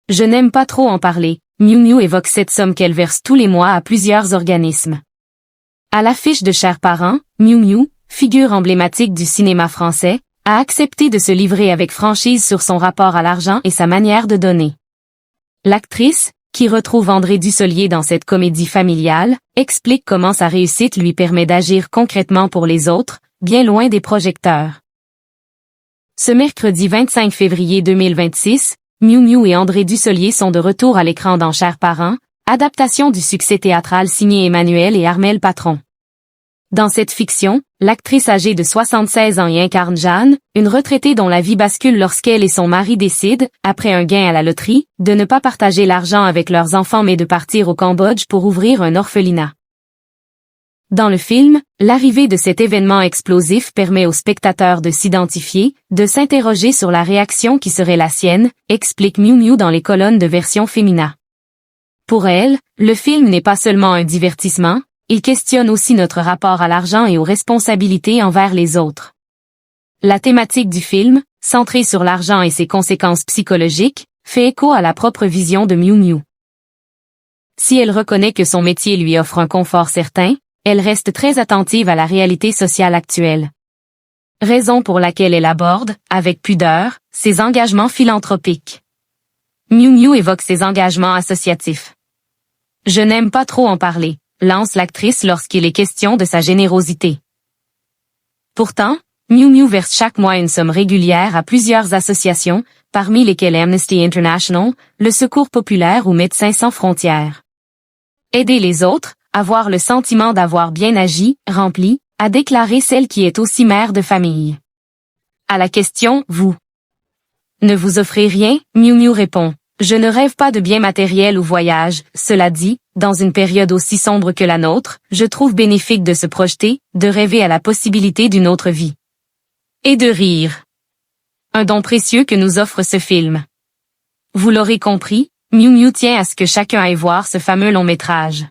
Je n'aime pas trop en parler. Miu Miu évoque cette somme qu'elle verse tous les mois à plusieurs organismes. À l'affiche de Chers parents, Miu Miu, figure emblématique du cinéma français, a accepté de se livrer avec franchise sur son rapport à l'argent et sa manière de donner. L'actrice, qui retrouve André Dussolier dans cette comédie familiale, explique comment sa réussite lui permet d'agir concrètement pour les autres, bien loin des projecteurs. Ce mercredi 25 février 2026, Miu Miu et André Dussolier sont de retour à l'écran dans Chers parents, adaptation du succès théâtral signé Emmanuel et Armelle Patron. Dans cette fiction, l'actrice âgée de 76 ans y incarne Jeanne, une retraitée dont la vie bascule lorsqu'elle et son mari décident, après un gain à la loterie, de ne pas partager l'argent avec leurs enfants mais de partir au Cambodge pour ouvrir un orphelinat. Dans le film, l'arrivée de cet événement explosif permet aux spectateurs de s'identifier, de s'interroger sur la réaction qui serait la sienne, explique Miu Miu dans les colonnes de version féminin. Pour elle, le film n'est pas seulement un divertissement, il questionne aussi notre rapport à l'argent et aux responsabilités envers les autres. La thématique du film, centrée sur l'argent et ses conséquences psychologiques, fait écho à la propre vision de Miu Miu. Si elle reconnaît que son métier lui offre un confort certain, elle reste très attentive à la réalité sociale actuelle. Raison pour laquelle elle aborde, avec pudeur, ses engagements philanthropiques. Miu Miu évoque ses engagements associatifs. Je n'aime pas trop en parler, lance l'actrice lorsqu'il est question de sa générosité. Pourtant, Miu Miu verse chaque mois une somme régulière à plusieurs associations, parmi lesquelles Amnesty International, le Secours populaire ou Médecins sans frontières. Aider les autres, avoir le sentiment d'avoir bien agi, rempli, a déclaré celle qui est aussi mère de famille. À la question « Vous ne vous offrez rien ?» Miu Miu répond « Je ne rêve pas de biens matériels ou voyages, cela dit, dans une période aussi sombre que la nôtre, je trouve bénéfique de se projeter, de rêver à la possibilité d'une autre vie. Et de rire. » Un don précieux que nous offre ce film. Vous l'aurez compris, Miu Miu tient à ce que chacun aille voir ce fameux long métrage.